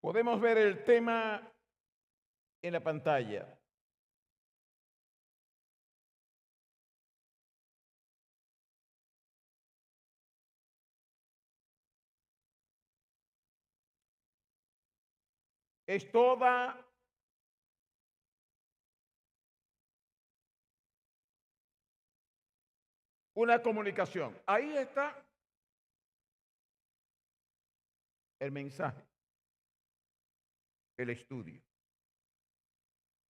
Podemos ver el tema en la pantalla. Es toda una comunicación. Ahí está el mensaje, el estudio.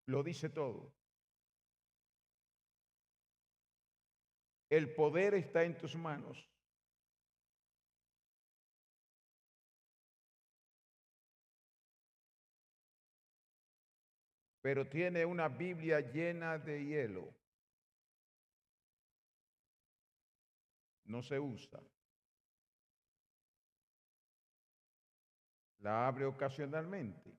Lo dice todo. El poder está en tus manos. Pero tiene una Biblia llena de hielo. No se usa. La abre ocasionalmente.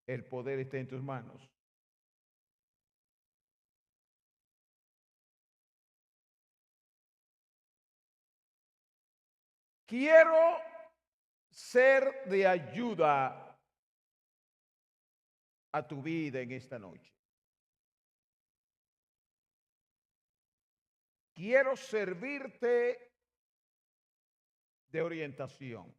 El poder está en tus manos. Quiero ser de ayuda a tu vida en esta noche. Quiero servirte de orientación.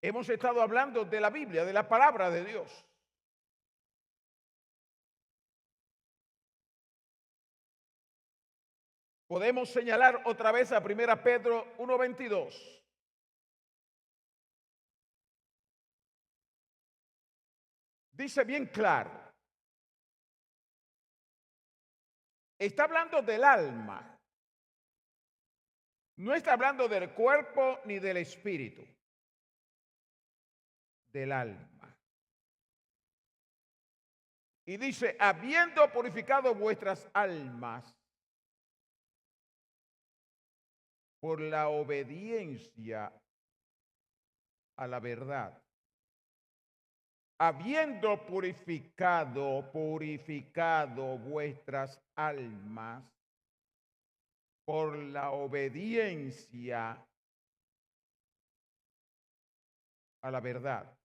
Hemos estado hablando de la Biblia, de la palabra de Dios. Podemos señalar otra vez a 1 Pedro 1:22. Dice bien claro. Está hablando del alma. No está hablando del cuerpo ni del espíritu. Del alma. Y dice, habiendo purificado vuestras almas por la obediencia a la verdad. Habiendo purificado vuestras almas por la obediencia a la verdad.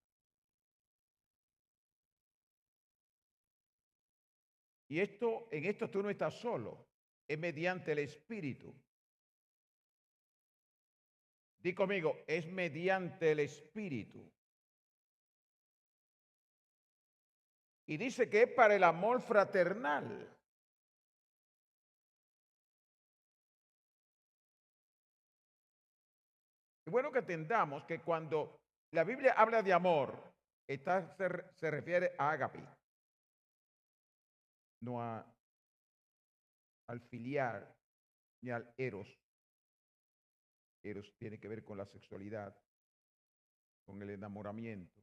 Y en esto tú no estás solo, es mediante el Espíritu. Di conmigo, es mediante el Espíritu. Y dice que es para el amor fraternal. Es bueno que entendamos que cuando la Biblia habla de amor, se refiere a ágape, no al filiar ni al eros. Eros tiene que ver con la sexualidad, con el enamoramiento.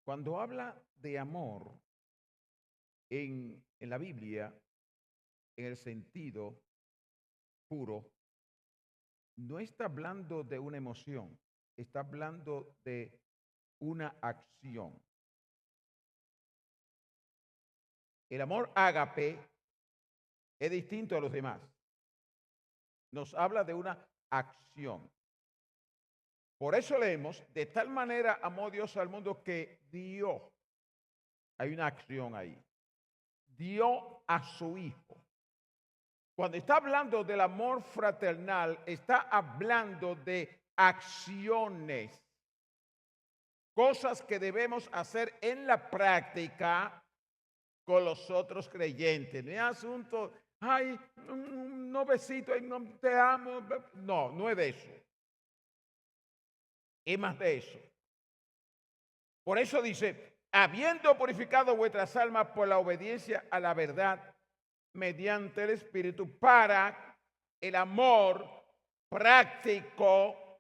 Cuando habla de amor en la Biblia, en el sentido puro, no está hablando de una emoción, está hablando de una acción. El amor ágape es distinto a los demás. Nos habla de una acción. Por eso leemos, de tal manera amó Dios al mundo que dio. Hay una acción ahí. Dio a su Hijo. Cuando está hablando del amor fraternal, está hablando de acciones. Cosas que debemos hacer en la práctica con los otros creyentes. No es asunto, ay, un besito, no, te amo. No, no es de eso. Es más de eso. Por eso dice, habiendo purificado vuestras almas por la obediencia a la verdad, mediante el Espíritu, para el amor práctico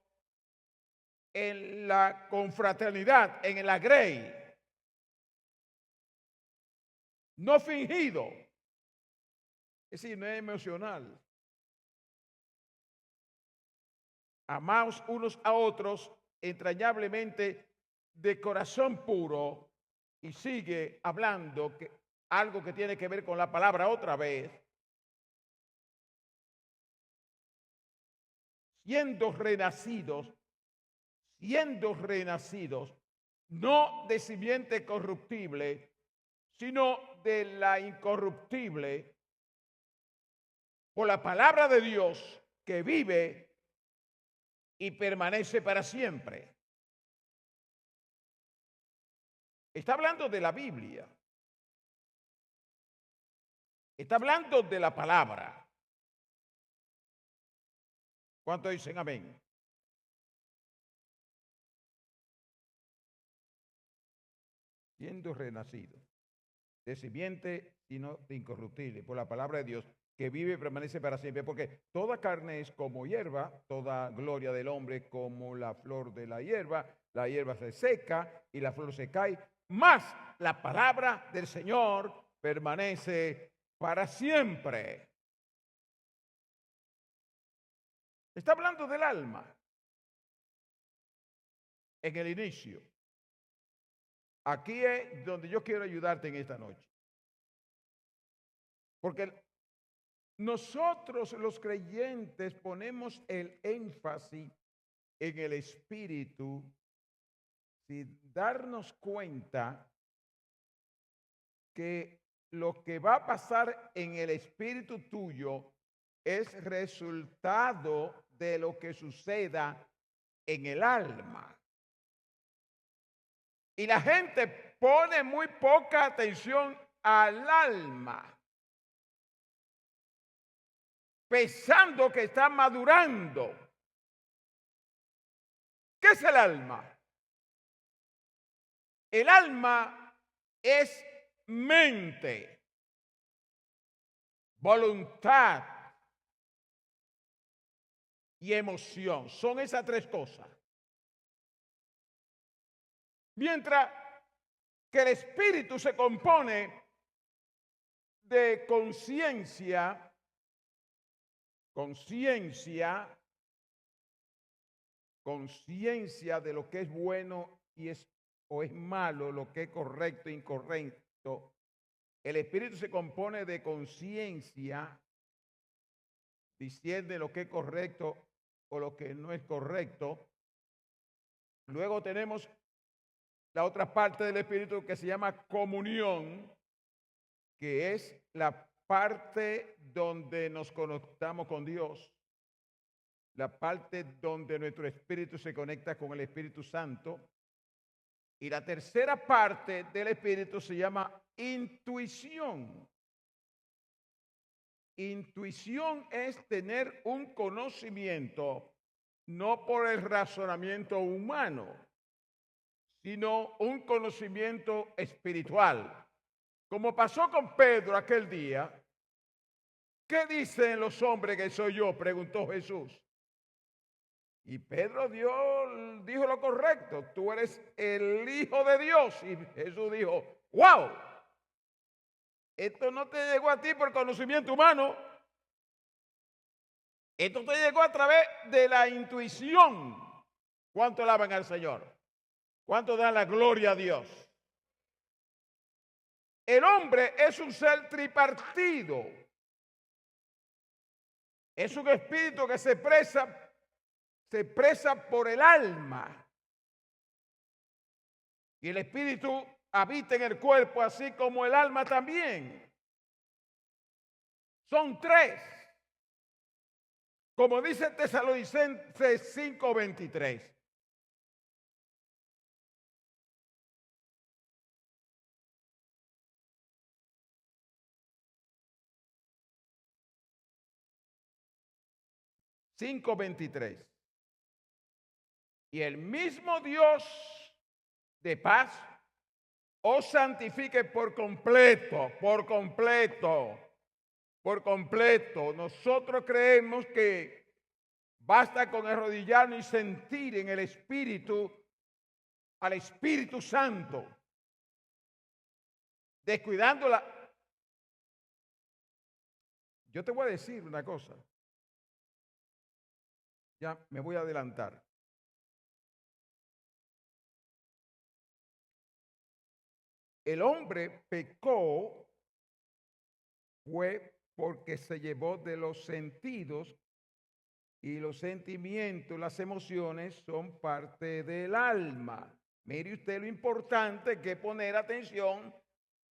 en la confraternidad, en el agrey, no fingido, es decir, no es emocional. Amaos unos a otros entrañablemente de corazón puro, y sigue hablando algo que tiene que ver con la palabra otra vez, siendo renacidos, no de simiente corruptible, sino de la incorruptible, por la palabra de Dios que vive y permanece para siempre. Está hablando de la Biblia. Está hablando de la palabra. ¿Cuántos dicen amén? Siendo renacido, de simiente y no de incorruptible, por la palabra de Dios, que vive y permanece para siempre, porque toda carne es como hierba, toda gloria del hombre como la flor de la hierba se seca y la flor se cae, mas la palabra del Señor permanece para siempre. Está hablando del alma en el inicio. Aquí es donde yo quiero ayudarte en esta noche. Porque nosotros los creyentes ponemos el énfasis en el espíritu sin darnos cuenta que lo que va a pasar en el espíritu tuyo es resultado de lo que suceda en el alma. Y la gente pone muy poca atención al alma, pensando que está madurando. ¿Qué es el alma? El alma es mente, voluntad y emoción. Son esas tres cosas. Mientras que el espíritu se compone de conciencia de lo que es bueno y es malo, lo que es correcto e incorrecto. El espíritu se compone de conciencia, discierne lo que es correcto o lo que no es correcto. Luego tenemos la otra parte del espíritu que se llama comunión, que es la parte donde nos conectamos con Dios, la parte donde nuestro espíritu se conecta con el Espíritu Santo. Y la tercera parte del espíritu se llama intuición. Intuición es tener un conocimiento, no por el razonamiento humano, sino un conocimiento espiritual. Como pasó con Pedro aquel día, ¿qué dicen los hombres que soy yo?, preguntó Jesús. Y Pedro dijo lo correcto, tú eres el Hijo de Dios. Y Jesús dijo, wow, esto no te llegó a ti por conocimiento humano, esto te llegó a través de la intuición. ¿Cuánto alaban al Señor? ¿Cuánto dan la gloria a Dios? El hombre es un ser tripartido. Es un espíritu que se expresa por el alma. Y el espíritu habita en el cuerpo, así como el alma también. Son tres. Como dice Tesalonicenses 5:23. Y el mismo Dios de paz os santifique por completo. Nosotros creemos que basta con arrodillarnos y sentir en el Espíritu al Espíritu Santo, descuidándola. Yo te voy a decir una cosa. Ya me voy a adelantar. El hombre pecó fue porque se llevó de los sentidos Y los sentimientos, las emociones son parte del alma. Mire usted lo importante que es poner atención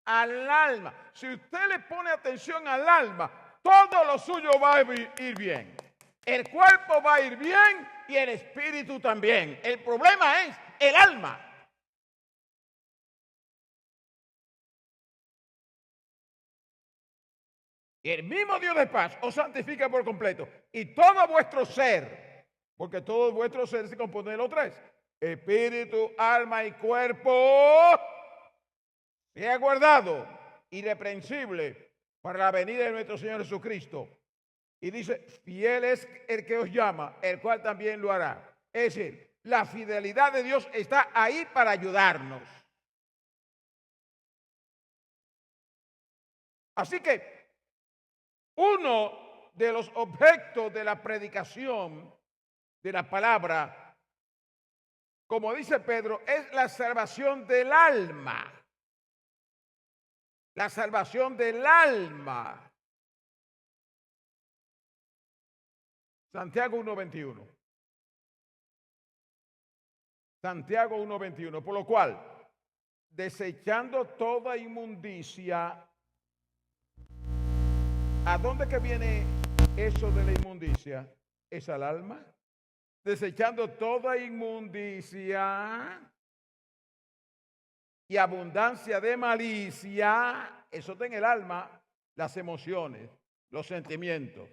al alma. Si usted le pone atención al alma, todo lo suyo va a ir bien. El cuerpo va a ir bien y el espíritu también. El problema es el alma. Y el mismo Dios de paz os santifica por completo. Y todo vuestro ser, porque todo vuestro ser se compone de los tres: espíritu, alma y cuerpo, sea guardado irreprensible para la venida de nuestro Señor Jesucristo. Y dice, fiel es el que os llama, el cual también lo hará. Es decir, la fidelidad de Dios está ahí para ayudarnos. Así que uno de los objetos de la predicación de la palabra, como dice Pedro, es la salvación del alma. La salvación del alma. Santiago 1:21. Santiago 1:21. Por lo cual, desechando toda inmundicia. ¿A dónde que viene eso de la inmundicia? Es al alma. Desechando toda inmundicia y abundancia de malicia, eso está en el alma, las emociones, los sentimientos.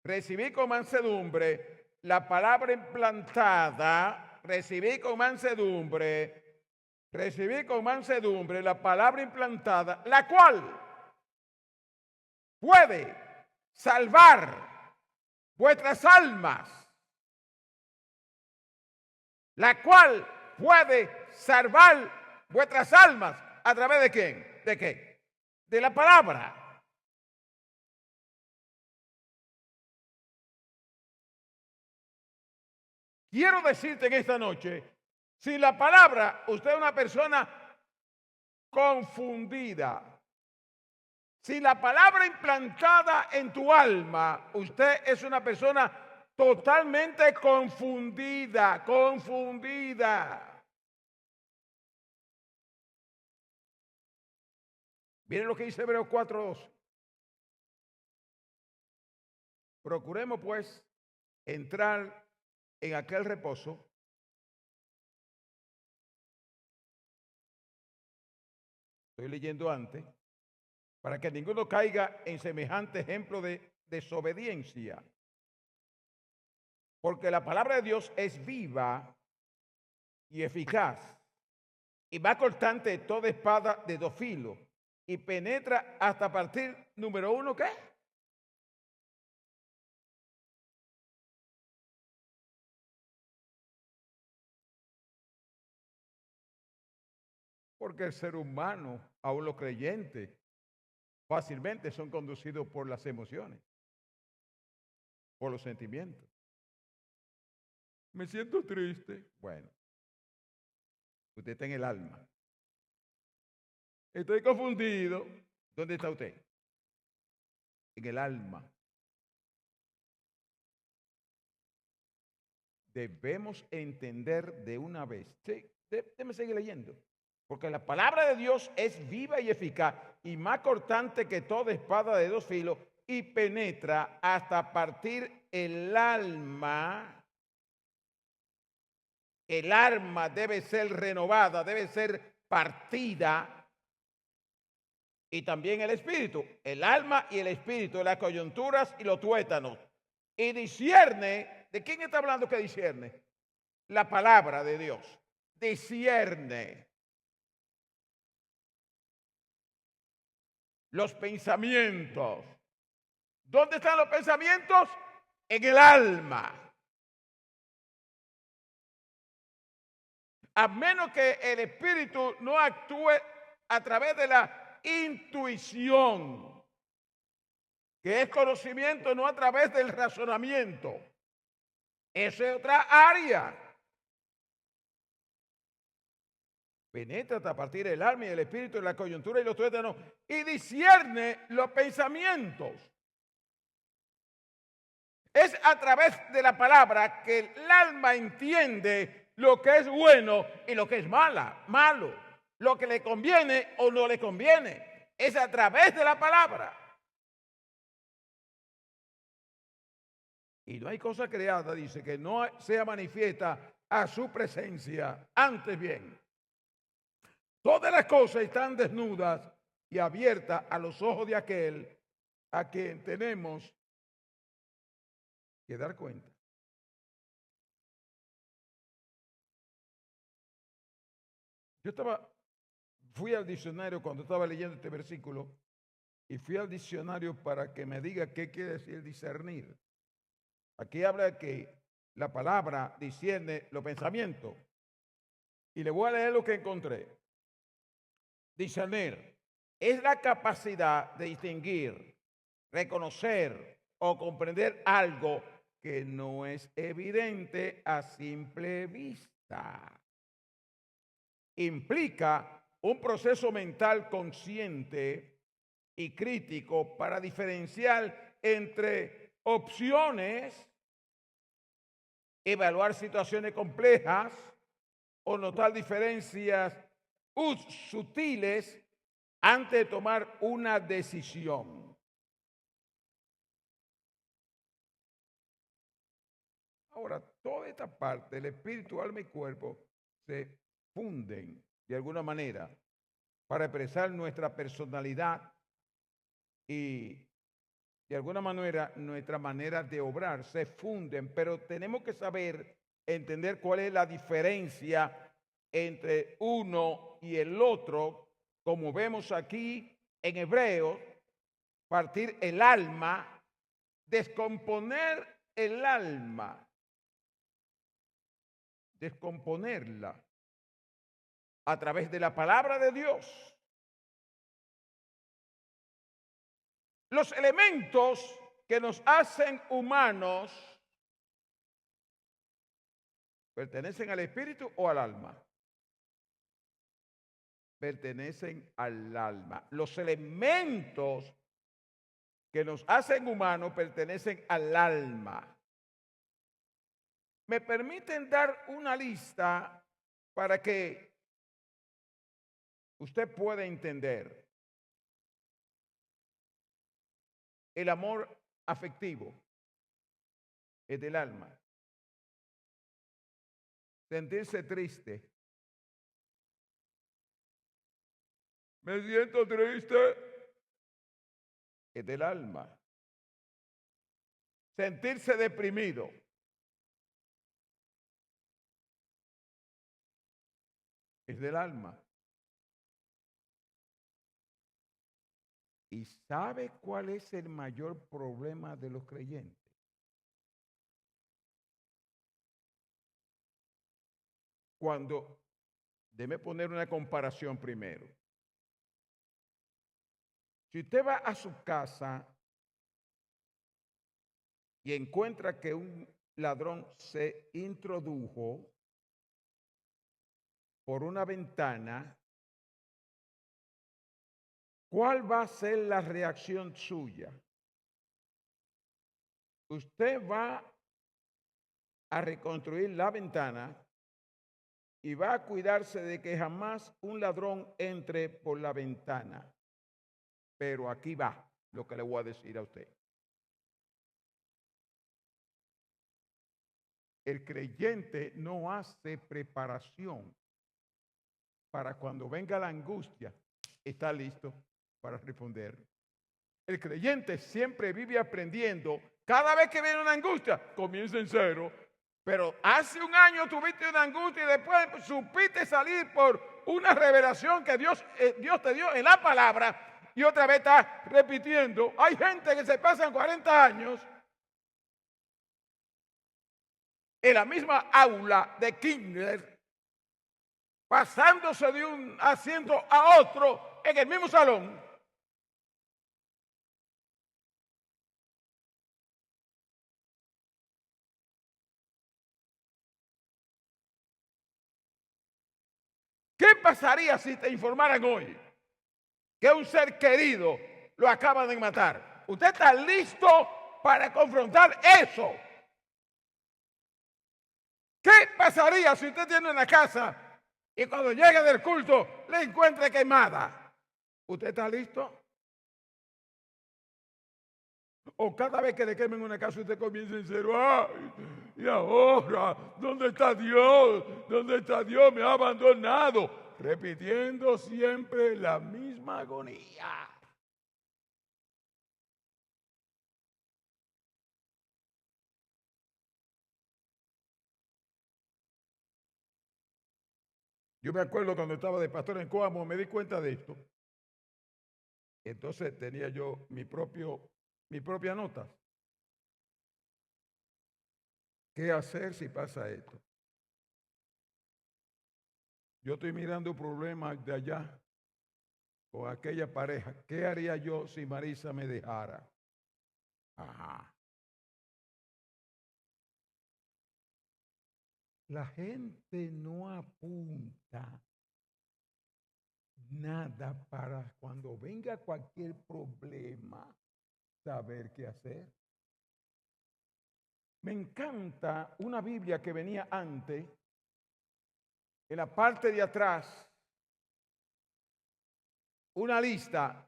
Recibí con mansedumbre la palabra implantada, recibí con mansedumbre la palabra implantada, la cual puede salvar vuestras almas, la cual puede salvar vuestras almas. ¿A través de quién? ¿De qué? De la palabra. Quiero decirte en esta noche, sin la palabra, usted es una persona confundida. Si la palabra implantada en tu alma, usted es una persona totalmente confundida. Miren lo que dice Hebreos 4:2. Procuremos pues entrar en aquel reposo estoy leyendo antes, para que ninguno caiga en semejante ejemplo de desobediencia. Porque la palabra de Dios es viva y eficaz, y más cortante de toda espada de dos filos, y penetra hasta partir, número uno, ¿qué? Porque el ser humano, aún los creyentes, fácilmente son conducidos por las emociones, por los sentimientos. Me siento triste. Bueno, usted está en el alma. Estoy confundido. ¿Dónde está usted? En el alma. Debemos entender de una vez. Sí, déjeme seguir leyendo. Porque la palabra de Dios es viva y eficaz y más cortante que toda espada de dos filos y penetra hasta partir el alma. El alma debe ser renovada, debe ser partida. Y también el espíritu, el alma y el espíritu, las coyunturas y los tuétanos. Y discierne, ¿de quién está hablando que discierne? La palabra de Dios. Discierne los pensamientos. ¿Dónde están los pensamientos? En el alma. A menos que el espíritu no actúe a través de la intuición, que es conocimiento, no a través del razonamiento. Esa es otra área. Penetra hasta partir el alma y el espíritu, la coyuntura y los tuétanos, y discierne los pensamientos. Es a través de la palabra que el alma entiende lo que es bueno y lo que es malo, lo que le conviene o no le conviene. Es a través de la palabra. Y no hay cosa creada, dice, que no sea manifiesta a su presencia. Antes bien, todas las cosas están desnudas y abiertas a los ojos de aquel a quien tenemos que dar cuenta. Fui al diccionario cuando estaba leyendo este versículo y fui al diccionario para que me diga qué quiere decir discernir. Aquí habla de que la palabra discierne los pensamientos. Y le voy a leer lo que encontré. Discernir es la capacidad de distinguir, reconocer o comprender algo que no es evidente a simple vista. Implica un proceso mental consciente y crítico para diferenciar entre opciones, evaluar situaciones complejas o notar diferencias sutiles antes de tomar una decisión. Ahora, toda esta parte, el espíritu, alma y cuerpo, se funden de alguna manera para expresar nuestra personalidad y de alguna manera nuestra manera de obrar. Se funden, pero tenemos que saber, entender cuál es la diferencia entre uno y el otro, como vemos aquí en Hebreos, partir el alma, descomponer el alma, descomponerla a través de la palabra de Dios. Los elementos que nos hacen humanos pertenecen al espíritu o al alma. Pertenecen al alma. Los elementos que nos hacen humanos pertenecen al alma. Me permiten dar una lista para que usted pueda entender. El amor afectivo es del alma. Sentirse triste. Me siento triste. Es del alma. Sentirse deprimido. Es del alma. ¿Y sabe cuál es el mayor problema de los creyentes? Cuando, déjeme poner una comparación primero. Si usted va a su casa y encuentra que un ladrón se introdujo por una ventana, ¿cuál va a ser la reacción suya? Usted va a reconstruir la ventana y va a cuidarse de que jamás un ladrón entre por la ventana. Pero aquí va lo que le voy a decir a usted. El creyente no hace preparación para cuando venga la angustia, está listo para responder. El creyente siempre vive aprendiendo. Cada vez que viene una angustia, comienza en cero. Pero hace un año tuviste una angustia y después supiste salir por una revelación que Dios te dio en la palabra y otra vez está repitiendo. Hay gente que se pasan 40 años en la misma aula de kinder, pasándose de un asiento a otro en el mismo salón. ¿Qué pasaría si te informaran hoy que un ser querido lo acaban de matar? ¿Usted está listo para confrontar eso. ¿Qué pasaría si usted tiene una casa y cuando llegue del culto le encuentre quemada? ¿Usted está listo? O cada vez que le quemen una casa usted comienza en cero. ¡Ay! Y ahora, ¿dónde está Dios? ¿Dónde está Dios? Me ha abandonado. Repitiendo siempre la misma agonía. Yo me acuerdo cuando estaba de pastor en Coamo, me di cuenta de esto. Entonces tenía yo mi propia nota. ¿Qué hacer si pasa esto? Yo estoy mirando problemas de allá con aquella pareja. ¿Qué haría yo si Marisa me dejara? Ajá. La gente no apunta nada para cuando venga cualquier problema saber qué hacer. Me encanta una Biblia que venía antes, en la parte de atrás, una lista.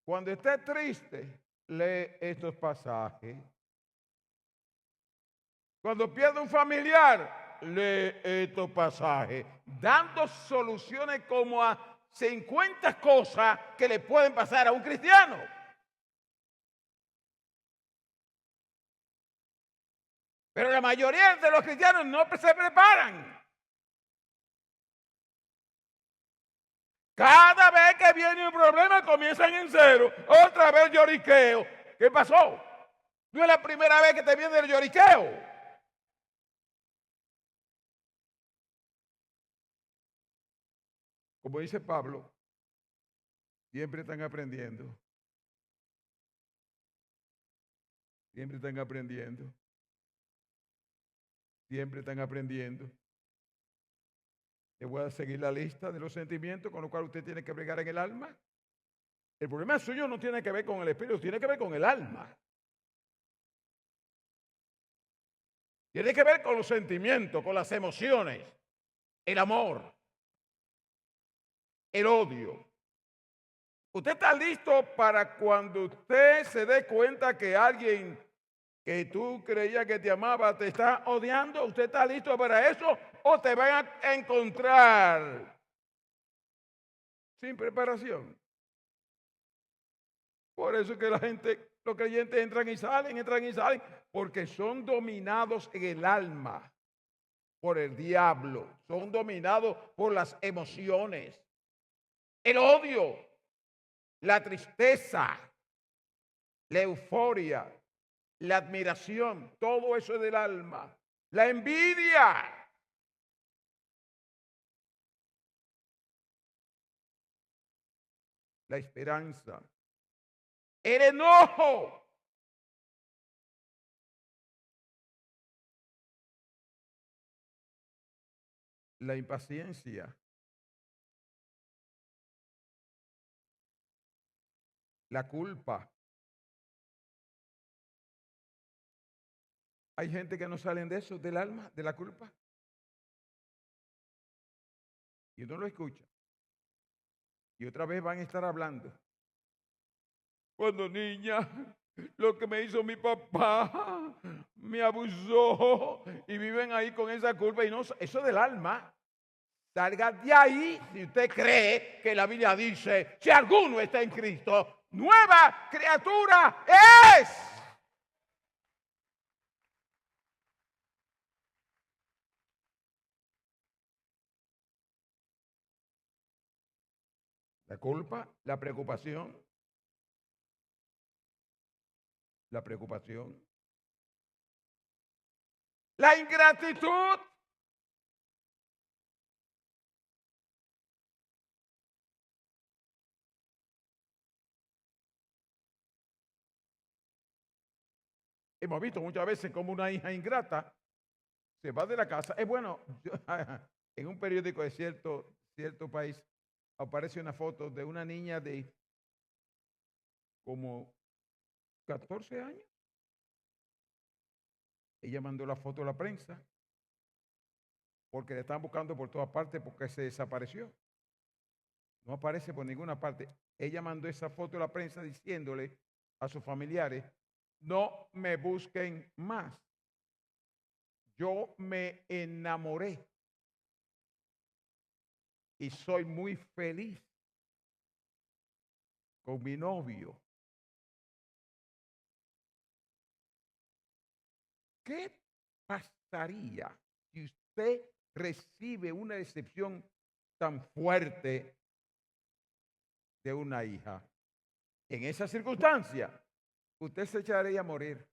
Cuando esté triste, lee estos pasajes. Cuando pierde un familiar, lee estos pasajes, dando soluciones como a 50 cosas que le pueden pasar a un cristiano. Pero la mayoría de los cristianos no se preparan. Cada vez que viene un problema comienzan en cero. Otra vez lloriqueo. ¿Qué pasó? No es la primera vez que te viene el lloriqueo. Como dice Pablo, siempre están aprendiendo. Siempre están aprendiendo. Siempre están aprendiendo. Le voy a seguir la lista de los sentimientos con los cuales usted tiene que bregar en el alma. El problema suyo no tiene que ver con el espíritu, tiene que ver con el alma. Tiene que ver con los sentimientos, con las emociones, el amor, el odio. ¿Usted está listo para cuando usted se dé cuenta que alguien que tú creías que te amaba te está odiando? ¿Usted está listo para eso o te van a encontrar sin preparación? Por eso es que la gente, los creyentes entran y salen, porque son dominados en el alma por el diablo, son dominados por las emociones, el odio, la tristeza, la euforia, la admiración, todo eso es del alma, la envidia. La esperanza, el enojo, la impaciencia, la culpa. Hay gente que no salen de eso, del alma, de la culpa. Y uno lo escucha. Y otra vez van a estar hablando. Cuando niña, lo que me hizo mi papá, me abusó y viven ahí con esa culpa. Y no, eso del alma. Salga de ahí si usted cree que la Biblia dice, si alguno está en Cristo, nueva criatura es. La culpa, la preocupación, la ingratitud, hemos visto muchas veces como una hija ingrata se va de la casa. Es bueno, en un periódico de cierto país aparece una foto de una niña de como 14 años. Ella mandó la foto a la prensa porque le están buscando por todas partes porque se desapareció. No aparece por ninguna parte. Ella mandó esa foto a la prensa diciéndole a sus familiares, no me busquen más. Yo me enamoré y soy muy feliz con mi novio. ¿Qué pasaría si usted recibe una decepción tan fuerte de una hija? En esa circunstancia, usted se echaría a morir.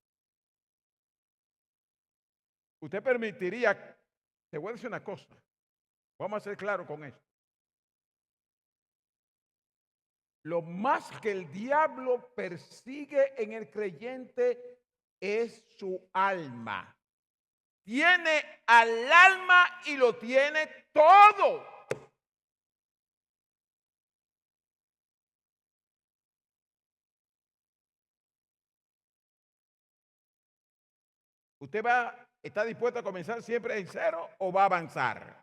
Usted permitiría, te voy a decir una cosa, vamos a ser claros con esto. Lo más que el diablo persigue en el creyente es su alma. Tiene al alma y lo tiene todo. ¿Usted está dispuesto a comenzar siempre en cero o va a avanzar?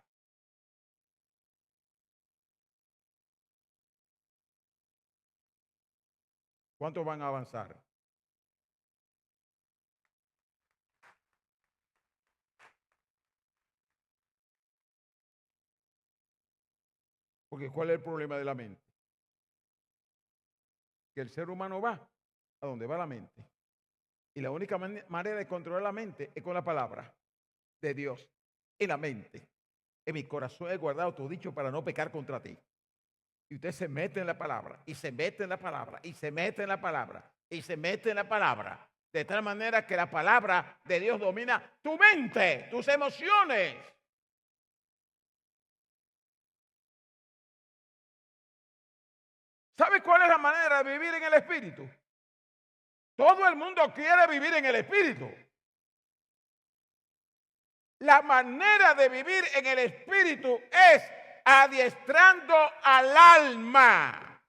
¿Cuántos van a avanzar? Porque ¿cuál es el problema de la mente? Que el ser humano va a donde va la mente. Y la única manera de controlar la mente es con la palabra de Dios en la mente. En mi corazón he guardado tu dicho para no pecar contra ti. Y usted se mete en la palabra, y se mete en la palabra, y se mete en la palabra, y se mete en la palabra. De tal manera que la palabra de Dios domina tu mente, tus emociones. ¿Sabe cuál es la manera de vivir en el Espíritu? Todo el mundo quiere vivir en el Espíritu. La manera de vivir en el Espíritu es adiestrando al alma.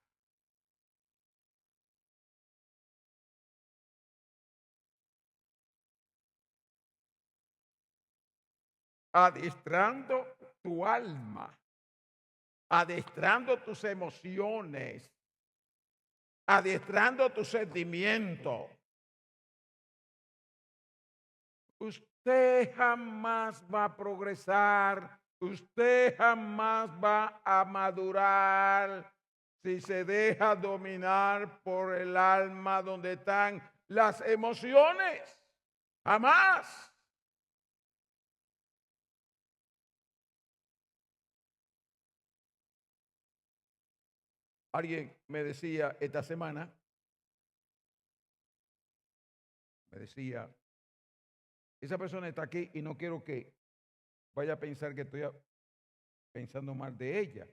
Adiestrando tu alma. Adiestrando tus emociones. Adiestrando tus sentimientos. Usted jamás va a progresar, usted jamás va a madurar si se deja dominar por el alma donde están las emociones. Jamás. Alguien me decía esta semana, esa persona está aquí y no quiero que vaya a pensar que estoy pensando mal de ella.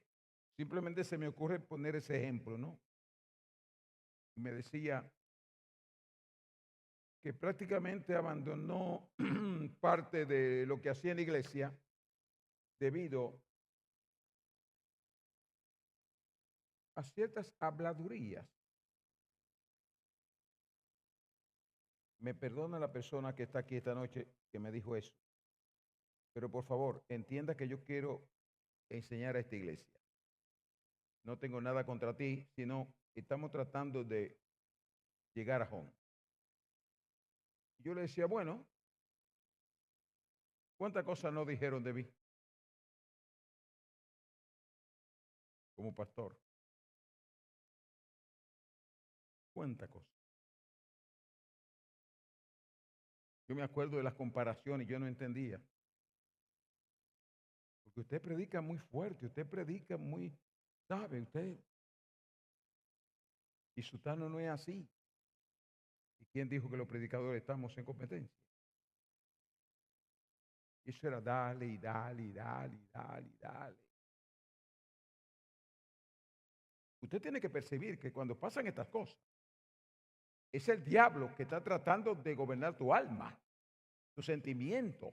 Simplemente se me ocurre poner ese ejemplo, ¿no? Me decía que prácticamente abandonó parte de lo que hacía en la iglesia debido a ciertas habladurías. Me perdona la persona que está aquí esta noche que me dijo eso, pero por favor, entienda que yo quiero enseñar a esta iglesia. No tengo nada contra ti, sino estamos tratando de llegar a home. Yo le decía, bueno, ¿cuántas cosas no dijeron de mí como pastor? ¿Cuántas cosas? Yo me acuerdo de las comparaciones, yo no entendía. Porque usted predica muy fuerte, usted predica muy, ¿sabe? Usted, y Sutano no es así. ¿Y quién dijo que los predicadores estamos en competencia? Eso era dale y dale y dale y dale y dale. Usted tiene que percibir que cuando pasan estas cosas, es el diablo que está tratando de gobernar tu alma, tu sentimiento.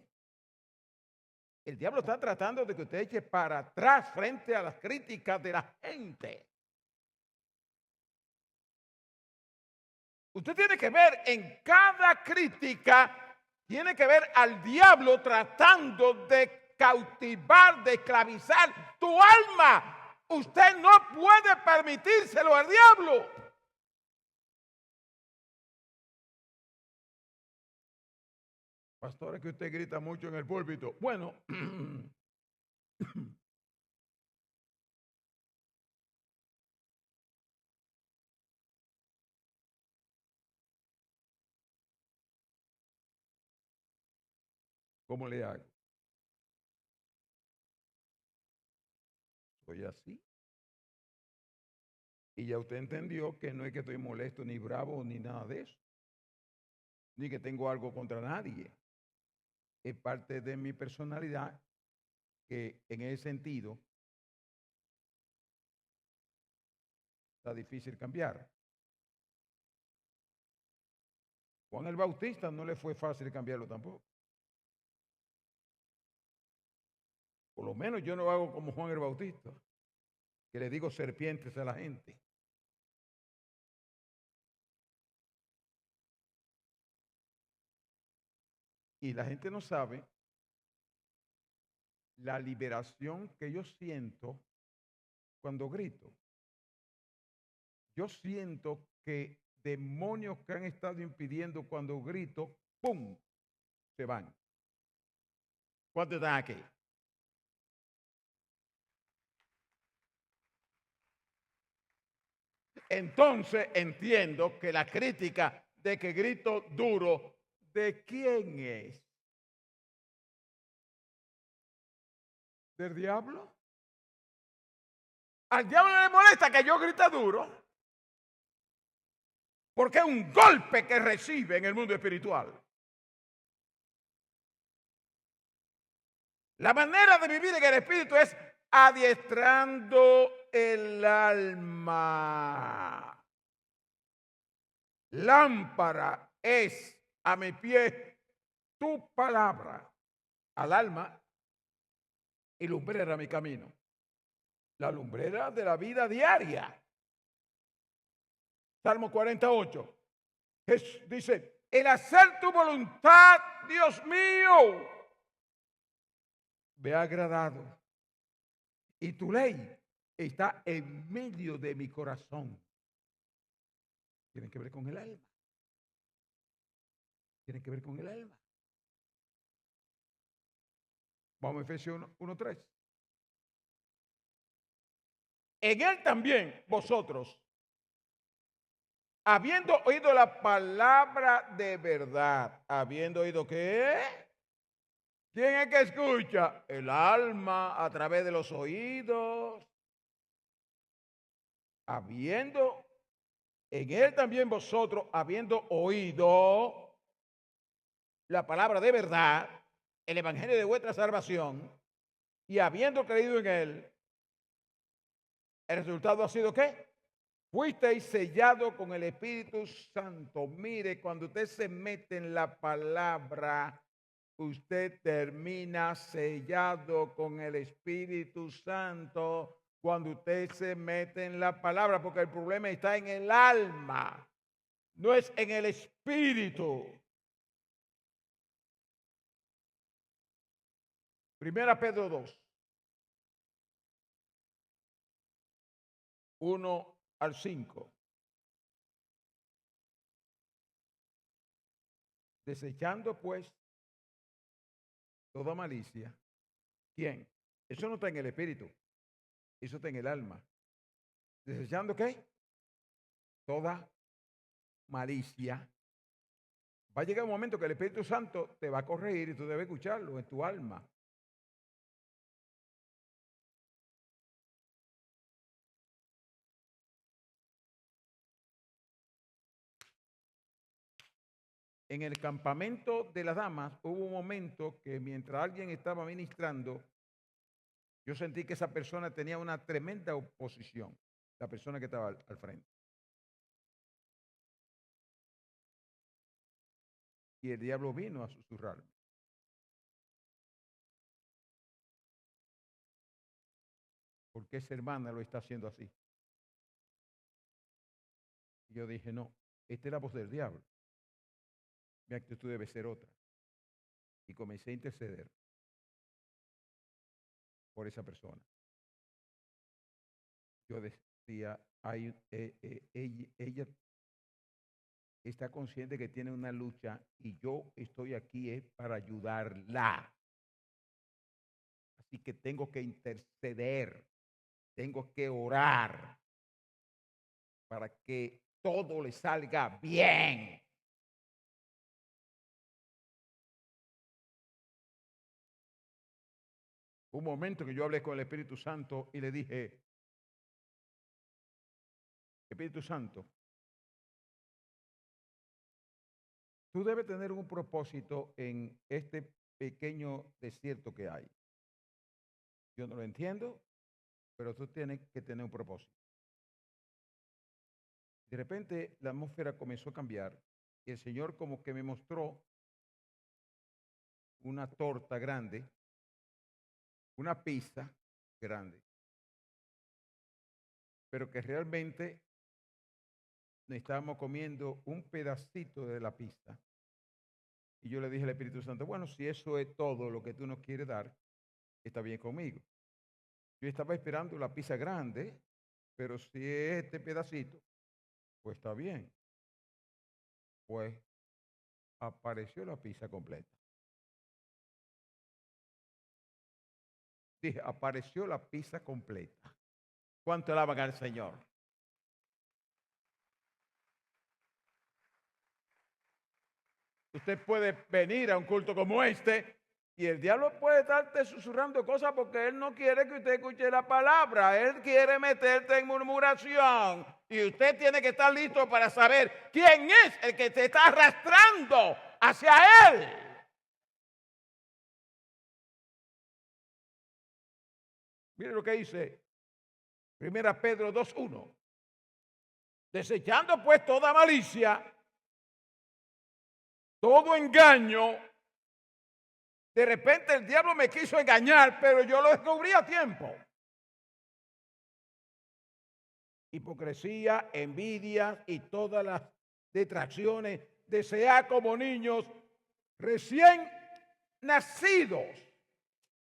El diablo está tratando de que usted eche para atrás frente a las críticas de la gente. Usted tiene que ver en cada crítica, tiene que ver al diablo tratando de cautivar, de esclavizar tu alma. Usted no puede permitírselo al diablo. Pastor, es que usted grita mucho en el púlpito. Bueno, ¿cómo le hago? Soy así. Y ya usted entendió que no es que estoy molesto, ni bravo, ni nada de eso. Ni que tengo algo contra nadie. Es parte de mi personalidad que en ese sentido está difícil cambiar. Juan el Bautista no le fue fácil cambiarlo tampoco. Por lo menos yo no hago como Juan el Bautista, que le digo serpientes a la gente. Y la gente no sabe la liberación que yo siento cuando grito. Yo siento que demonios que han estado impidiendo cuando grito, ¡pum!, se van. ¿Cuántos están aquí? Entonces entiendo que la crítica de que grito duro, ¿de quién es? ¿Del diablo? Al diablo le molesta que yo grite duro, porque es un golpe que recibe en el mundo espiritual. La manera de vivir en el espíritu es adiestrando el alma. Lámpara es a mi pie tu palabra, al alma, y lumbrera a mi camino. La lumbrera de la vida diaria. Salmo 48. Dice, el hacer tu voluntad, Dios mío, me ha agradado. Y tu ley está en medio de mi corazón. Tiene que ver con el alma. Tiene que ver con el alma. Vamos a Efesios 1:3. En él también vosotros, habiendo oído la palabra de verdad, habiendo oído ¿qué? ¿Quién es que escucha? El alma a través de los oídos. Habiendo, en él también vosotros, habiendo oído la palabra de verdad, el evangelio de vuestra salvación, y habiendo creído en él, el resultado ha sido ¿qué? Fuisteis sellado con el Espíritu Santo. Mire, cuando usted se mete en la palabra, usted termina sellado con el Espíritu Santo cuando usted se mete en la palabra, porque el problema está en el alma, no es en el espíritu. Primera Pedro 2, 1-5. Desechando pues toda malicia. ¿Quién? Eso no está en el espíritu, eso está en el alma. ¿Desechando qué? Toda malicia. Va a llegar un momento que el Espíritu Santo te va a corregir y tú debes escucharlo en tu alma. En el campamento de las damas hubo un momento que mientras alguien estaba ministrando, yo sentí que esa persona tenía una tremenda oposición, la persona que estaba al frente. Y el diablo vino a susurrarme. ¿Por qué esa hermana lo está haciendo así? Y yo dije, no, esta es la voz del diablo. Mi actitud debe ser otra. Y comencé a interceder por esa persona. Yo decía, ella está consciente que tiene una lucha y yo estoy aquí es para ayudarla. Así que tengo que interceder, tengo que orar para que todo le salga bien. Un momento que yo hablé con el Espíritu Santo y le dije, Espíritu Santo, tú debes tener un propósito en este pequeño desierto que hay. Yo no lo entiendo, pero tú tienes que tener un propósito. De repente la atmósfera comenzó a cambiar y el Señor como que me mostró una torta grande, una pizza grande, pero que realmente estábamos comiendo un pedacito de la pizza. Y yo le dije al Espíritu Santo, bueno, si eso es todo lo que tú nos quieres dar, está bien conmigo. Yo estaba esperando la pizza grande, pero si es este pedacito, pues está bien. Pues apareció la pizza completa. Dije, apareció la pizza completa. ¿Cuánto alaban al Señor? Usted puede venir a un culto como este y el diablo puede estarte susurrando cosas porque él no quiere que usted escuche la palabra. Él quiere meterte en murmuración. Y usted tiene que estar listo para saber quién es el que te está arrastrando hacia él. Mire lo que dice 1 Pedro 2:1. Desechando pues toda malicia, todo engaño. De repente el diablo me quiso engañar, pero yo lo descubrí a tiempo. Hipocresía, envidia y todas las detracciones, desear como niños recién nacidos.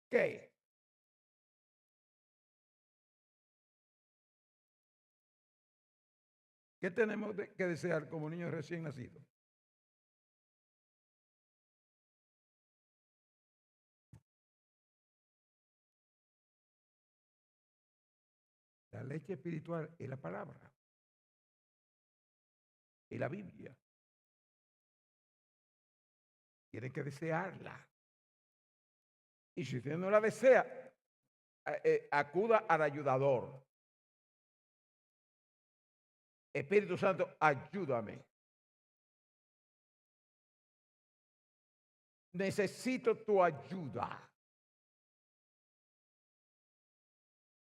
¿Qué? ¿Qué tenemos que desear como niños recién nacidos? La leche espiritual es la palabra, es la Biblia. Tiene que desearla. Y si usted no la desea, acuda al ayudador. Espíritu Santo, ayúdame. Necesito tu ayuda.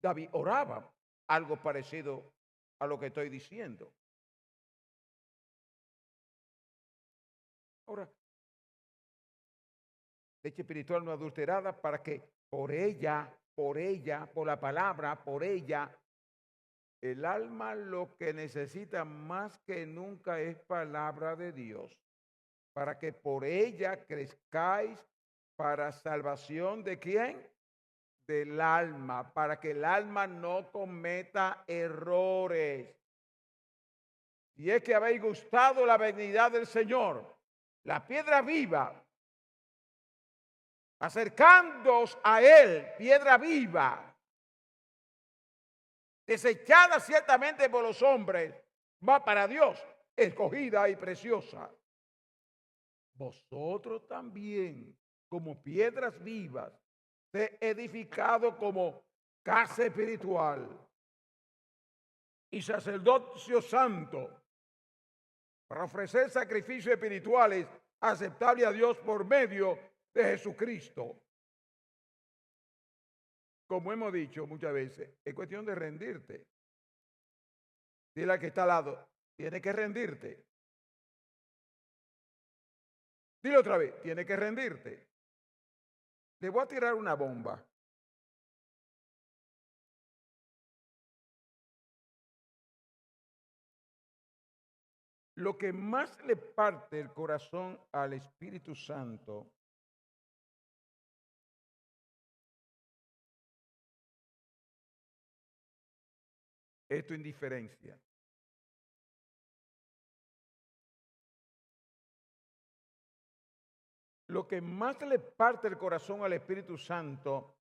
David oraba algo parecido a lo que estoy diciendo. Ahora, leche espiritual no adulterada para que por ella, por la palabra, por ella, el alma lo que necesita más que nunca es palabra de Dios, para que por ella crezcáis para salvación de quién? Del alma, para que el alma no cometa errores. Y es que habéis gustado la benignidad del Señor, la piedra viva, acercándoos a Él, piedra viva, desechada ciertamente por los hombres, va para Dios, escogida y preciosa. Vosotros también, como piedras vivas, se edificado como casa espiritual y sacerdocio santo para ofrecer sacrificios espirituales aceptables a Dios por medio de Jesucristo. Como hemos dicho muchas veces, es cuestión de rendirte. Dile al que está al lado, tiene que rendirte. Dile otra vez, tiene que rendirte. Le voy a tirar una bomba. Lo que más le parte el corazón al Espíritu Santo es tu indiferencia. Lo que más le parte el corazón al Espíritu Santo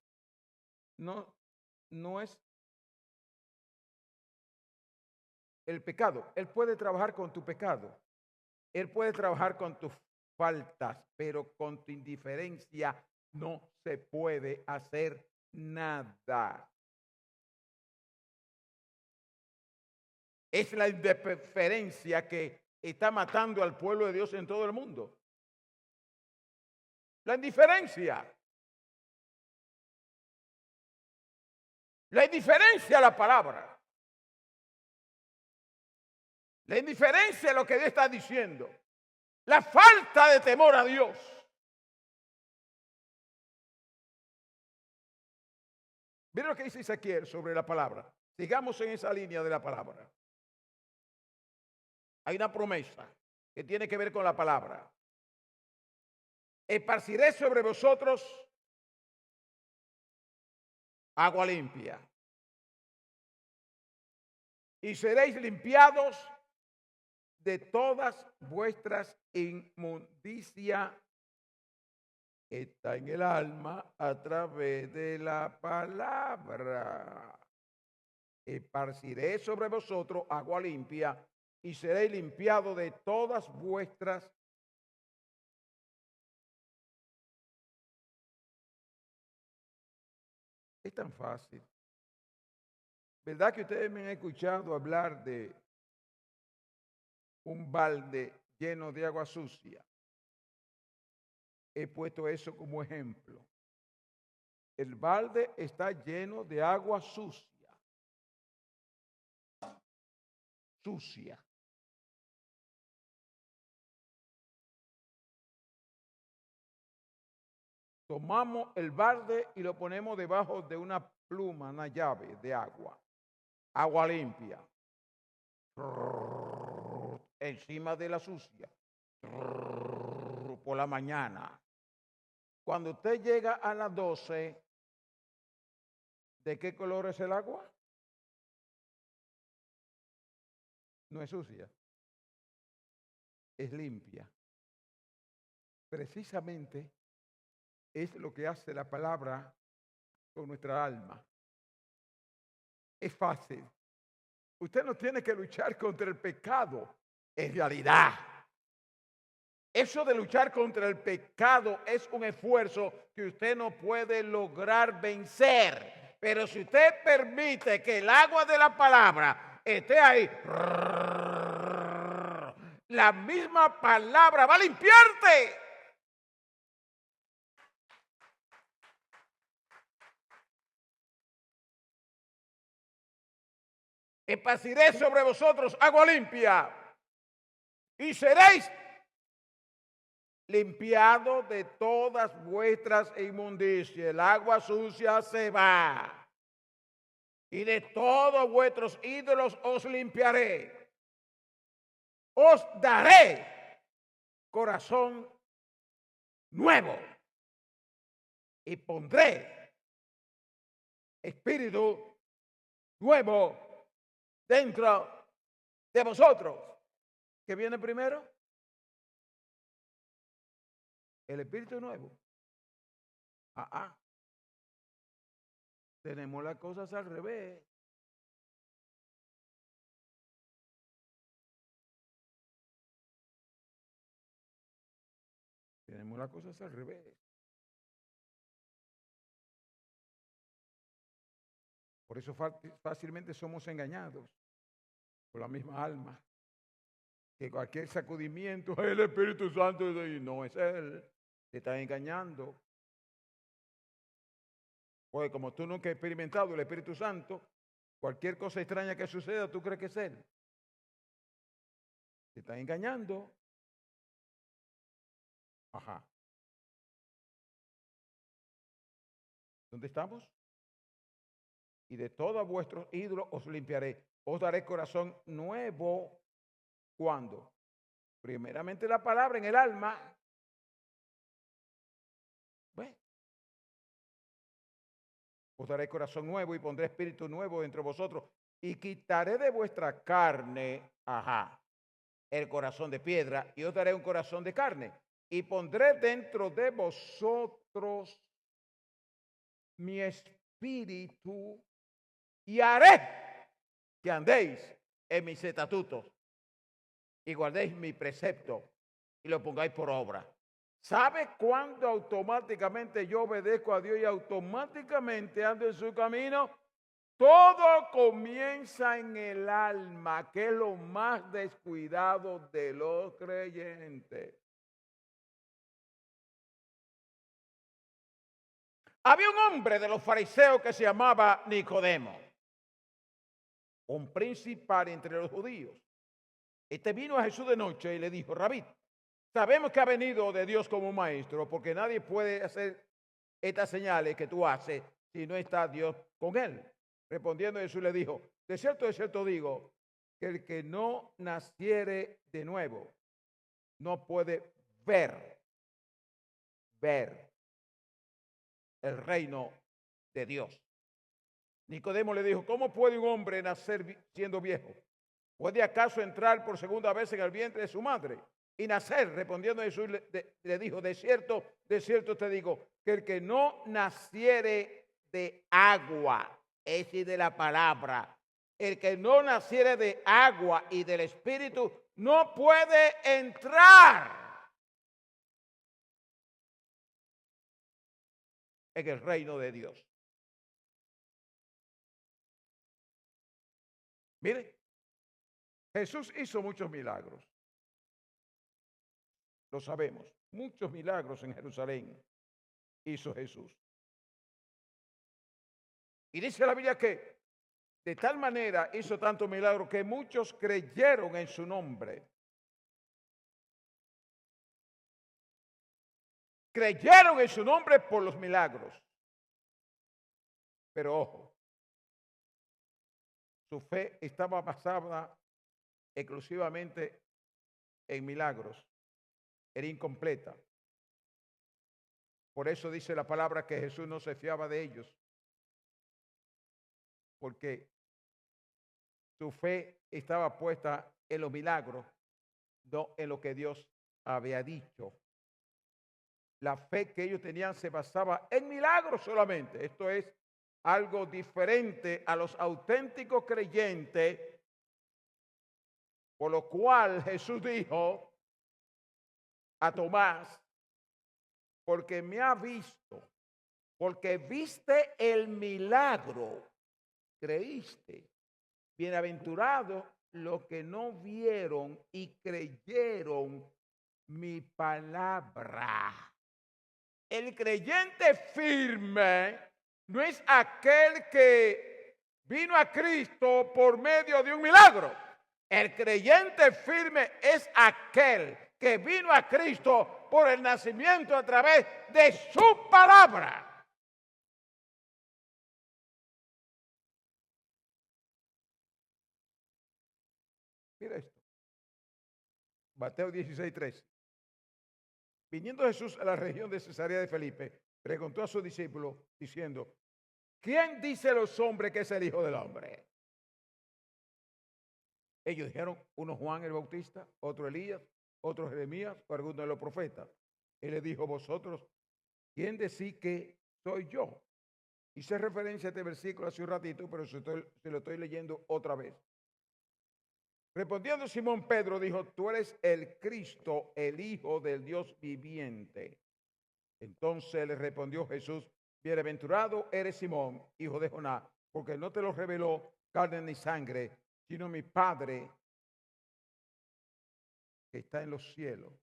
no es el pecado. Él puede trabajar con tu pecado. Él puede trabajar con tus faltas, pero con tu indiferencia no se puede hacer nada. Es la indiferencia que está matando al pueblo de Dios en todo el mundo. La indiferencia. La indiferencia a la palabra. La indiferencia a lo que Dios está diciendo. La falta de temor a Dios. Mira lo que dice Ezequiel sobre la palabra. Sigamos en esa línea de la palabra. Hay una promesa que tiene que ver con la palabra. Esparciré sobre vosotros agua limpia. Y seréis limpiados de todas vuestras inmundicias que está en el alma a través de la palabra. Esparciré sobre vosotros agua limpia y seréis limpiados de todas vuestras. Es tan fácil. ¿Verdad que ustedes me han escuchado hablar de un balde lleno de agua sucia? He puesto eso como ejemplo. El balde está lleno de agua sucia. Sucia. Tomamos el balde y lo ponemos debajo de una pluma, una llave de agua. Agua limpia. Encima de la sucia. Por la mañana. Cuando usted llega a las 12, ¿de qué color es el agua? No es sucia. Es limpia. Precisamente es lo que hace la palabra con nuestra alma. Es fácil. Usted no tiene que luchar contra el pecado. En realidad, eso de luchar contra el pecado es un esfuerzo que usted no puede lograr vencer. Pero si usted permite que el agua de la palabra esté ahí, la misma palabra va a limpiarte. Esparciré sobre vosotros agua limpia y seréis limpiados de todas vuestras inmundicias. El agua sucia se va y de todos vuestros ídolos os limpiaré. Os daré corazón nuevo y pondré espíritu nuevo dentro de vosotros. ¿Qué viene primero? El espíritu nuevo. Tenemos las cosas al revés. Tenemos las cosas al revés. Por eso fácilmente somos engañados por la misma alma. Que cualquier sacudimiento, el Espíritu Santo, no es Él, te está engañando. Porque como tú nunca has experimentado el Espíritu Santo, cualquier cosa extraña que suceda, tú crees que es Él. Te está engañando. ¿Dónde estamos? Y de todos vuestros ídolos os limpiaré. Os daré corazón nuevo. ¿Cuándo? Primeramente la palabra en el alma. Bueno, os daré corazón nuevo y pondré espíritu nuevo entre vosotros y quitaré de vuestra carne, el corazón de piedra y os daré un corazón de carne y pondré dentro de vosotros mi espíritu y haré que andéis en mis estatutos y guardéis mi precepto y lo pongáis por obra. ¿Sabe cuándo automáticamente yo obedezco a Dios y automáticamente ando en su camino? Todo comienza en el alma, que es lo más descuidado de los creyentes. Había un hombre de los fariseos que se llamaba Nicodemo, un principal entre los judíos. Este vino a Jesús de noche y le dijo: Rabí, sabemos que ha venido de Dios como maestro, porque nadie puede hacer estas señales que tú haces si no está Dios con él. Respondiendo Jesús le dijo: de cierto digo, que el que no naciere de nuevo no puede ver el reino de Dios. Nicodemo le dijo: ¿cómo puede un hombre nacer siendo viejo? ¿Puede acaso entrar por segunda vez en el vientre de su madre y nacer? Respondiendo Jesús le dijo: de cierto te digo, que el que no naciere de agua, es decir, de la palabra, el que no naciere de agua y del Espíritu, no puede entrar en el reino de Dios. Mire, Jesús hizo muchos milagros. Lo sabemos. Muchos milagros en Jerusalén hizo Jesús. Y dice la Biblia que de tal manera hizo tanto milagro que muchos creyeron en su nombre. Creyeron en su nombre por los milagros. Pero ojo, su fe estaba basada exclusivamente en milagros. Era incompleta. Por eso dice la palabra que Jesús no se fiaba de ellos. Porque su fe estaba puesta en los milagros, no en lo que Dios había dicho. La fe que ellos tenían se basaba en milagros solamente. Esto es algo diferente a los auténticos creyentes, por lo cual Jesús dijo a Tomás: porque me ha visto, porque viste el milagro, creíste. Bienaventurados los que no vieron y creyeron mi palabra. El creyente firme no es aquel que vino a Cristo por medio de un milagro. El creyente firme es aquel que vino a Cristo por el nacimiento a través de su palabra. Mira esto. Mateo 16:3. Viniendo Jesús a la región de Cesarea de Felipe, preguntó a sus discípulos diciendo: ¿quién dice los hombres que es el Hijo del Hombre? Ellos dijeron: uno Juan el Bautista, otro Elías, otro Jeremías o alguno de los profetas. Él le dijo: vosotros, ¿quién decís que soy yo? Hice referencia a este versículo hace un ratito, pero se lo estoy leyendo otra vez. Respondiendo Simón Pedro, dijo: tú eres el Cristo, el Hijo del Dios viviente. Entonces le respondió Jesús: bienaventurado eres Simón, hijo de Jonás, porque no te lo reveló carne ni sangre, sino mi Padre que está en los cielos.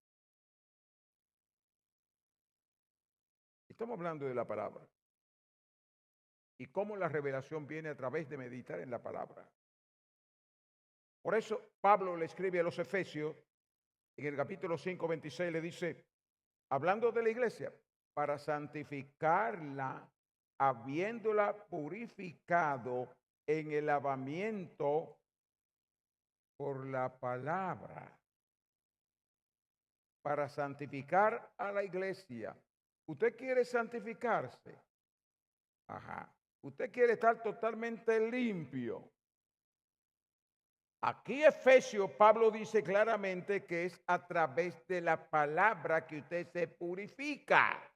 Estamos hablando de la palabra y cómo la revelación viene a través de meditar en la palabra. Por eso Pablo le escribe a los Efesios en el capítulo 5, 26, le dice, hablando de la iglesia, para santificarla, habiéndola purificado en el lavamiento por la palabra. para santificar a la iglesia. ¿Usted quiere santificarse? Ajá. Usted quiere estar totalmente limpio. Aquí Efesios, Pablo dice claramente que es a través de la palabra que usted se purifica.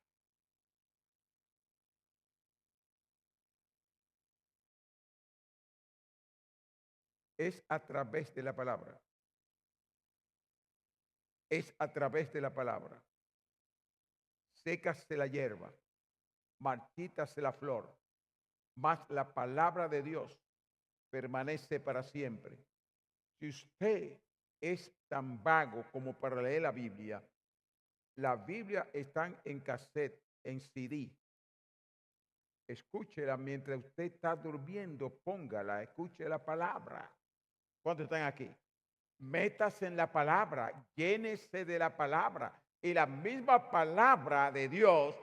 Es a través de la palabra. Es a través de la palabra. Sécase la hierba, marchítase la flor, mas la palabra de Dios permanece para siempre. Si usted es tan vago como para leer la Biblia está en cassette, en CD. Escúchela mientras usted está durmiendo, póngala, escuche la palabra. ¿Cuántos están aquí? Métase en la palabra, llénese de la palabra. Y la misma palabra de Dios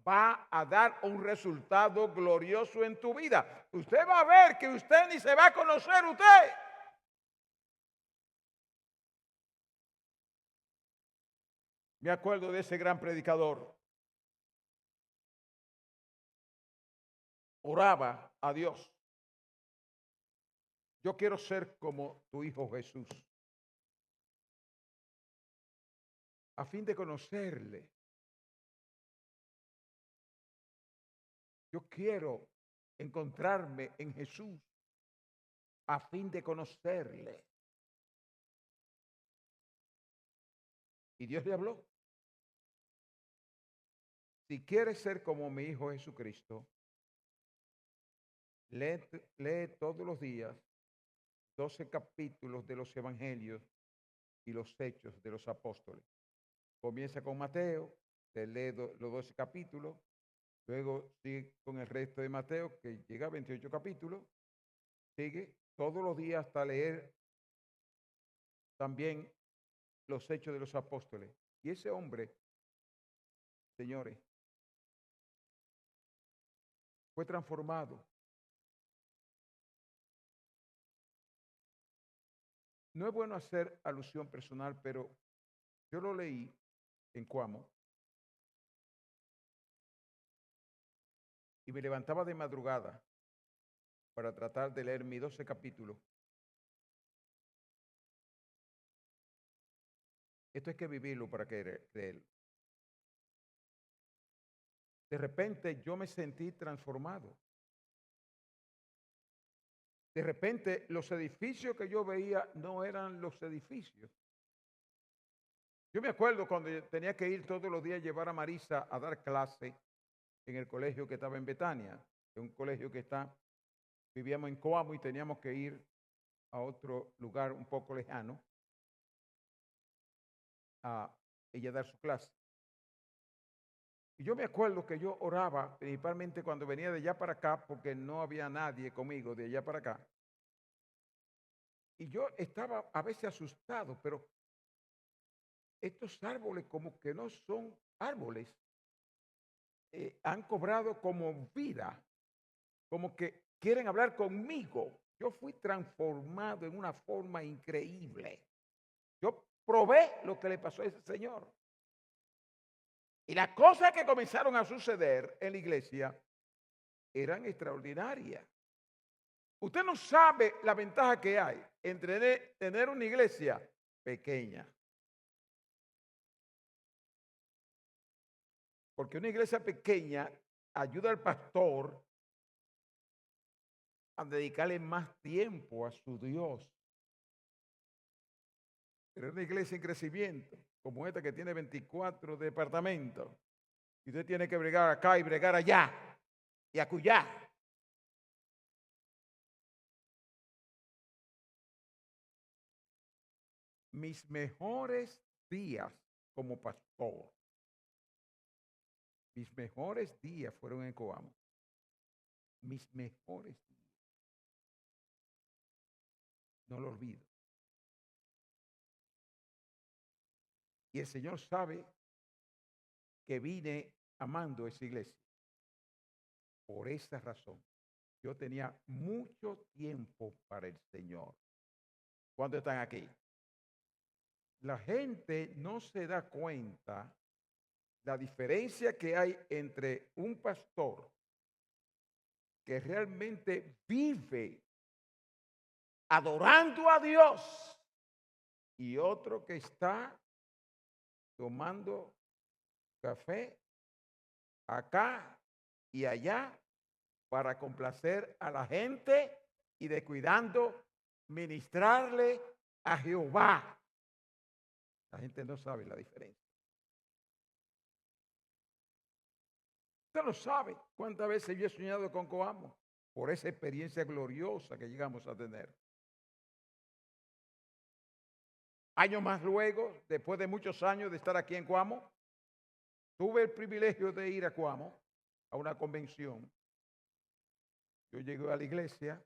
va a dar un resultado glorioso en tu vida. Usted va a ver que usted ni se va a conocer usted. Me acuerdo de ese gran predicador. Oraba a Dios. Yo quiero ser como tu hijo Jesús. A fin de conocerle. Yo quiero encontrarme en Jesús a fin de conocerle. Y Dios le habló. Si quieres ser como mi hijo Jesucristo, lee todos los días 12 capítulos de los evangelios y los hechos de los apóstoles. Comienza con Mateo, te lee los 12 capítulos, luego sigue con el resto de Mateo, que llega a 28 capítulos, sigue todos los días hasta leer también los hechos de los apóstoles. Y ese hombre, señores, fue transformado. No es bueno hacer alusión personal, pero yo lo leí en Cuamo y me levantaba de madrugada para tratar de leer mis 12 capítulos. Esto hay que vivirlo para creerlo. De repente yo me sentí transformado. De repente los edificios que yo veía no eran los edificios. Yo me acuerdo cuando yo tenía que ir todos los días a llevar a Marisa a dar clase en el colegio que estaba en Betania, en un colegio que vivíamos en Coamo y teníamos que ir a otro lugar un poco lejano a ella dar su clase. Y yo me acuerdo que yo oraba principalmente cuando venía de allá para acá, porque no había nadie conmigo de allá para acá. Y yo estaba a veces asustado, pero estos árboles como que no son árboles, han cobrado como vida, como que quieren hablar conmigo. Yo fui transformado en una forma increíble. Yo probé lo que le pasó a ese señor. Y las cosas que comenzaron a suceder en la iglesia eran extraordinarias. Usted no sabe la ventaja que hay entre tener una iglesia pequeña. Porque una iglesia pequeña ayuda al pastor a dedicarle más tiempo a su Dios. Pero una iglesia en crecimiento, como esta que tiene 24 departamentos, y usted tiene que bregar acá y bregar allá y acullá. Mis mejores días como pastor, mis mejores días fueron en Coamo. Mis mejores días. No lo olvido. Y el Señor sabe que vine amando esa iglesia. Por esa razón, yo tenía mucho tiempo para el Señor. ¿Cuántos están aquí? la gente no se da cuenta la diferencia que hay entre un pastor que realmente vive adorando a Dios y otro que está tomando café acá y allá para complacer a la gente y descuidando ministrarle a Jehová. La gente no sabe la diferencia. Usted lo sabe cuántas veces yo he soñado con Coamo por esa experiencia gloriosa que llegamos a tener. Años más luego, después de muchos años de estar aquí en Coamo, tuve el privilegio de ir a Coamo a una convención. Yo llegué a la iglesia,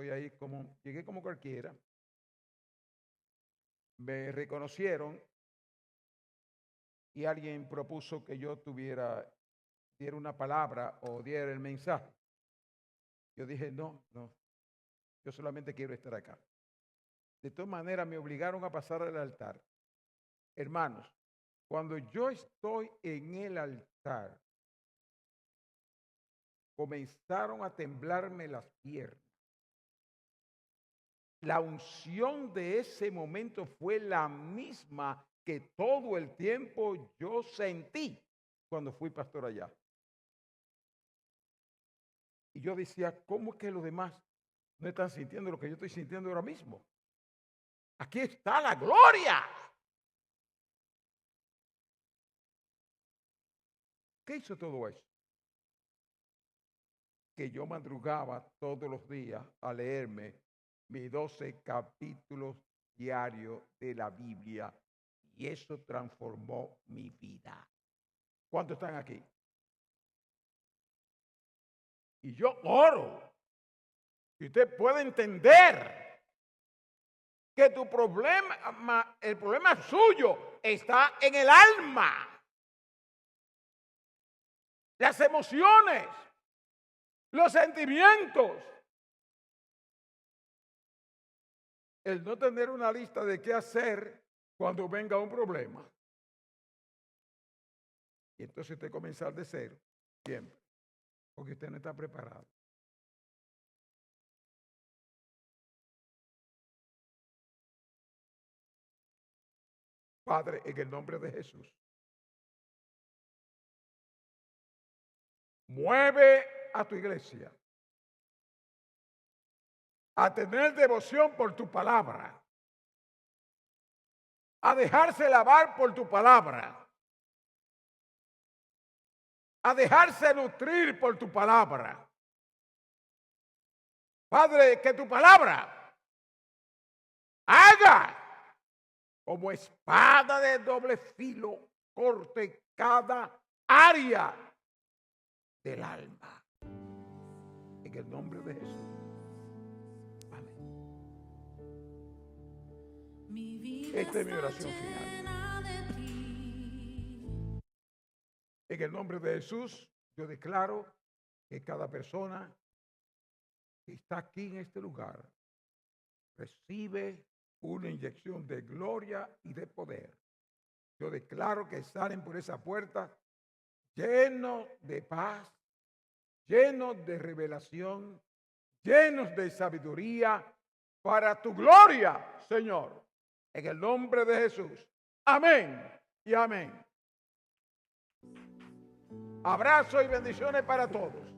llegué como cualquiera. Me reconocieron y alguien propuso que yo diera una palabra o diera el mensaje. Yo dije, no, yo solamente quiero estar acá. De todas maneras, me obligaron a pasar al altar. Hermanos, cuando yo estoy en el altar, comenzaron a temblarme las piernas. La unción de ese momento fue la misma que todo el tiempo yo sentí cuando fui pastor allá. Y yo decía, ¿cómo es que los demás no están sintiendo lo que yo estoy sintiendo ahora mismo? Aquí está la gloria. ¿Qué hizo todo eso? Que yo madrugaba todos los días a leerme mis 12 capítulos diarios de la Biblia. Y eso transformó mi vida. ¿Cuántos están aquí? Y yo oro. Y usted puede entender que tu problema, el problema suyo está en el alma. Las emociones, los sentimientos. El no tener una lista de qué hacer cuando venga un problema. Y entonces usted comenzar de cero, siempre, porque usted no está preparado. Padre, en el nombre de Jesús, mueve a tu iglesia a tener devoción por tu palabra, a dejarse lavar por tu palabra, a dejarse nutrir por tu palabra. Padre, que tu palabra haga como espada de doble filo, corte cada área del alma. En el nombre de Jesús. Amén. Esta es mi oración final. En el nombre de Jesús, yo declaro que cada persona que está aquí en este lugar recibe una inyección de gloria y de poder. Yo declaro que salen por esa puerta llenos de paz, llenos de revelación, llenos de sabiduría para tu gloria, Señor. En el nombre de Jesús. Amén y amén. Abrazo y bendiciones para todos.